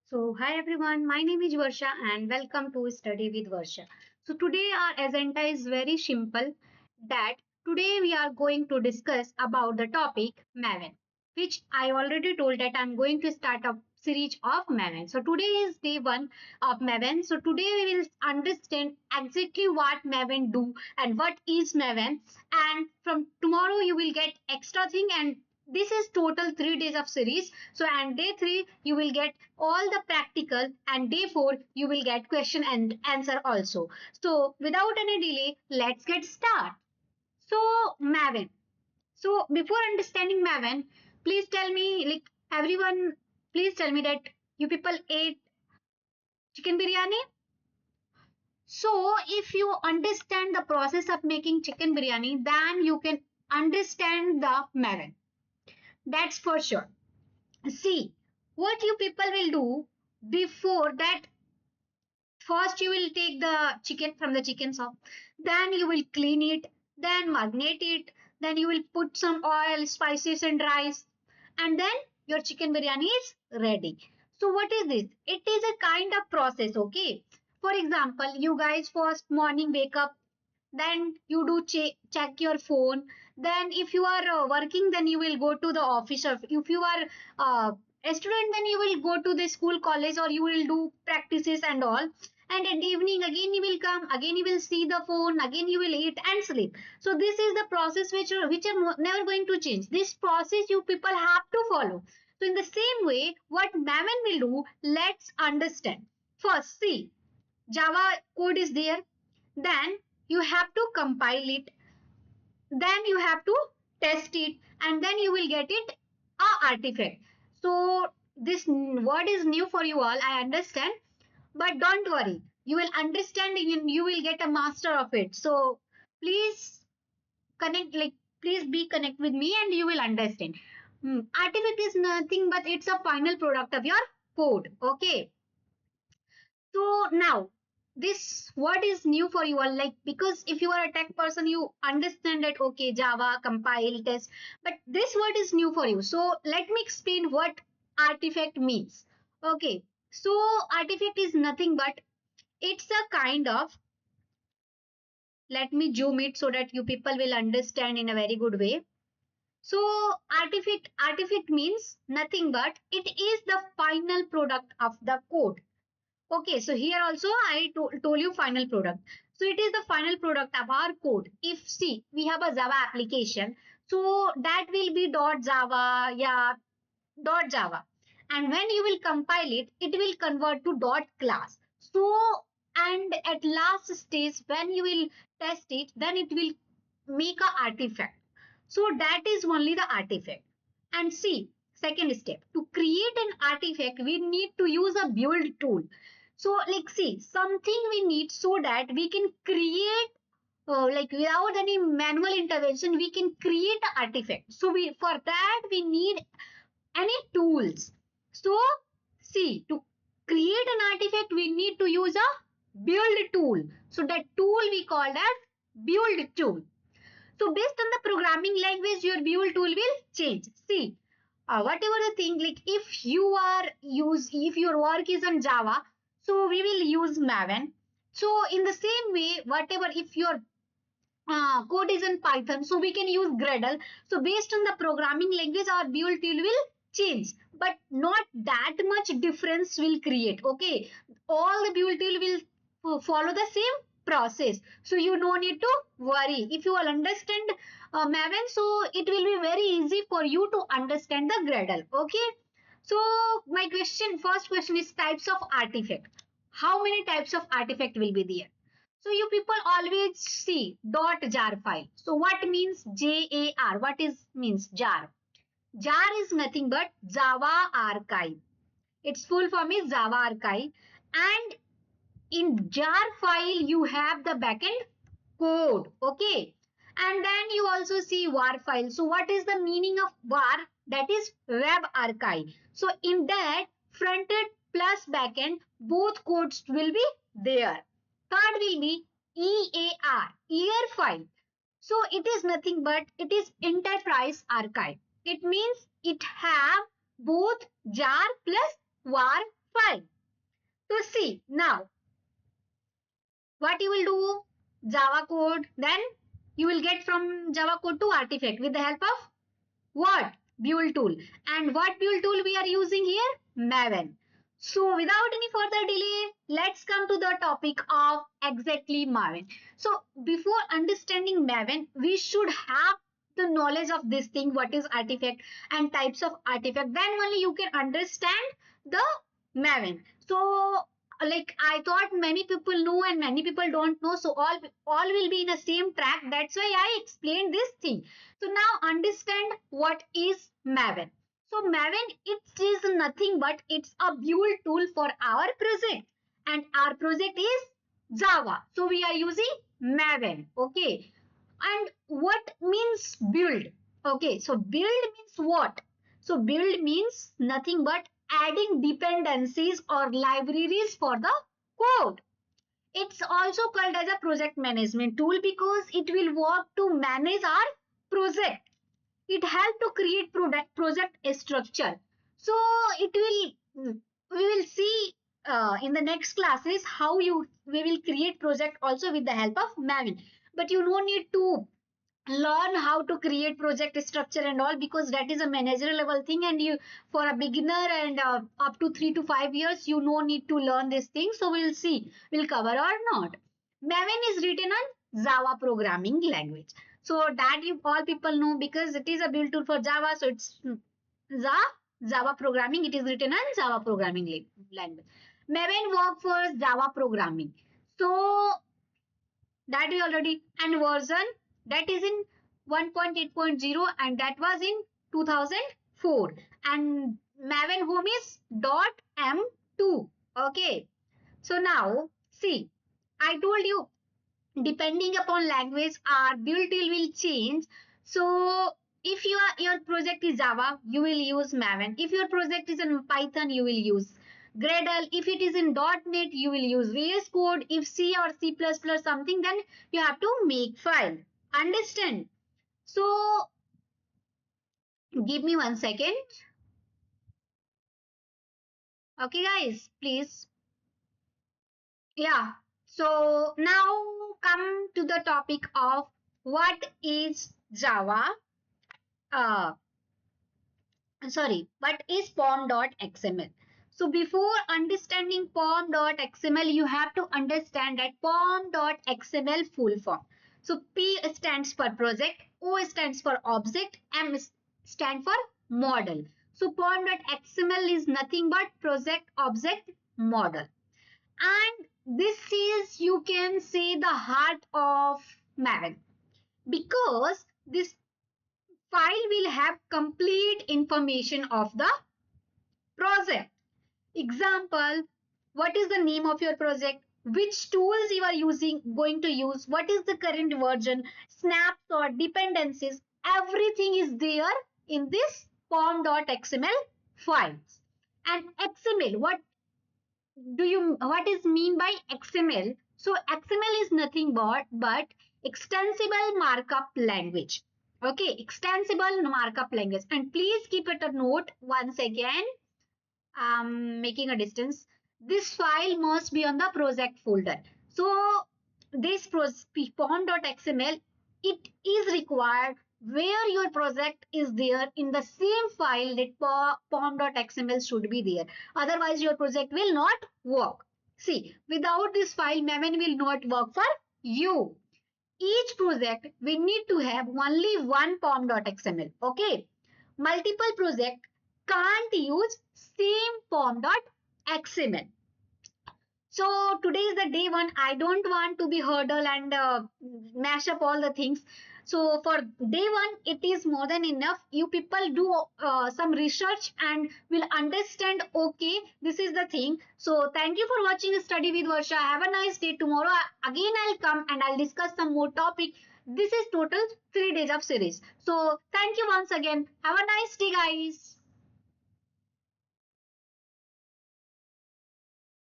So, hi everyone, my name is Varsha and welcome to Study with Varsha. So, today our agenda is very simple that today we are going to discuss about the topic Maven, which I already told that I'm going to start a series of Maven. So, today is day one of Maven. So, today we will understand exactly what Maven do and what is Maven. And from tomorrow you will get extra thing, and this is total 3 days of series. So, and day 3 you will get all the practical, and day 4 you will get question and answer also. So without any delay, let's get start. So Maven. So before understanding Maven, please tell me, like, everyone, please tell me that you people ate chicken biryani. So if you understand the process of making chicken biryani, then you can understand the Maven. That's for sure. See, what you people will do before that, first, you will take the chicken from the chicken shop. Then you will clean it. Then marinate it. Then you will put some oil, spices, and rice. And then your chicken biryani is ready. So what is this? It is a kind of process, okay? For example, you guys first morning wake up, then you do check your phone, then if you are working, then you will go to the office, or if you are a student, then you will go to the school, college, or you will do practices and all. And at evening again you will come, again you will see the phone, again you will eat and sleep. So this is the process which are never going to change. This process you people have to follow. So in the same way, what Maven will do, let's understand. First, see, Java code is there, then you have to compile it, then you have to test it, and then you will get it a artifact. So this word is new for you all, I understand, but don't worry, you will understand and you will get a master of it. So please connect, like, please be connect with me and you will understand. Artifact is nothing but it's a final product of your code, okay? So now, this what is new for you all, like, because if you are a tech person, you understand that okay, Java, compile, test, but this word is new for you. So let me explain what artifact means. Okay, so artifact is nothing but it's a kind of, let me zoom it so that you people will understand in a very good way. So artifact means nothing but it is the final product of the code. Okay, so here also I told you final product. So it is the final product of our code. If see, we have a Java application, so that will be .java, yeah, .java. And when you will compile it, it will convert to .class. So, and at last stage, when you will test it, then it will make a artifact. So that is only the artifact. And see, second step, to create an artifact, we need to use a build tool. So like see, something we need so that we can create, like without any manual intervention, we can create an artifact. So we, for that we need any tools. So see, to create an artifact, we need to use a build tool. So that tool we called as build tool. So based on the programming language, your build tool will change. See, whatever the thing, like if your work is on Java, so we will use Maven. So in the same way, whatever, if your code is in Python, so we can use Gradle. So based on the programming language, our build tool will change, but not that much difference will create. Okay, all the build tool will follow the same process. So you don't need to worry. If you will understand Maven, so it will be very easy for you to understand the Gradle. Okay. So my question, first question is types of artifact. How many types of artifact will be there? So you people always see .jar file. So what means JAR? What is means jar? Jar is nothing but Java archive. Its full form is Java archive. And in jar file, you have the backend code. Okay. And then you also see var file. So what is the meaning of var? That is web archive. So in that, frontend plus backend, both codes will be there. Third will be EAR, year file. So it is nothing but it is enterprise archive. It means it have both jar plus var Fine. So see now what you will do, Java code, then you will get from Java code to artifact with the help of what? Build tool. And what build tool we are using here? Maven. So without any further delay, let's come to the topic of exactly Maven. So before understanding Maven, we should have the knowledge of this thing, what is artifact and types of artifact. Then only you can understand the Maven. So like I thought many people know and many people don't know. So all will be in the same track. That's why I explained this thing. So now understand what is Maven. So Maven, it is nothing but it's a build tool for our project, and our project is Java. So we are using Maven. Okay. And what means build? Okay. So build means what? So build means nothing but adding dependencies or libraries for the code. It's also called as a project management tool because it will work to manage our project. It helps to create project structure. So it will, we will see in the next classes how we will create project also with the help of Maven. But you don't need to learn how to create project structure and all, because that is a managerial level thing, and you, for a beginner and up to 3 to 5 years, you no need to learn this thing. So we'll see, we'll cover or not. Maven is written on Java programming language, so that you all people know because it is a build tool for Java. So it's Java programming, it is written on Java programming language. Maven work for Java programming, so that we already, and version that is in 1.8.0, and that was in 2004, and Maven home is .m2. Okay, so now see, I told you depending upon language our build tool will change. So if your project is Java, you will use Maven. If your project is in Python, you will use Gradle. If it is in .NET, you will use VS Code. If C or C++ something, then you have to make file. Understand? So give me 1 second. Okay guys, please. Yeah. So now come to the topic of what is Java. What is pom.xml? So before understanding pom.xml, you have to understand that pom.xml full form. So P stands for project, O stands for object, M stands for model. So pom.xml is nothing but project object model. And this is, you can say, the heart of Maven, because this file will have complete information of the project. Example, what is the name of your project, which tools you are going to use, what is the current version, snaps or dependencies, everything is there in this pom.xml files. And XML, what is mean by XML? So XML is nothing but extensible markup language. Okay, extensible markup language. And please keep it a note once again. Making a distance. This file must be on the project folder. So this pom.xml, it is required where your project is there in the same file that pom.xml should be there. Otherwise your project will not work. See, without this file, Maven will not work for you. Each project we need to have only one pom.xml. Okay, multiple project can't use same pom.xml. So today is the day one. I don't want to be hurdle and mash up all the things. So for day one, it is more than enough. You people do some research and will understand, okay, this is the thing. So thank you for watching Study with Varsha. Have a nice day. Tomorrow again I'll come and I'll discuss some more topic. This is total 3 days of series. So thank you once again. Have a nice day, guys.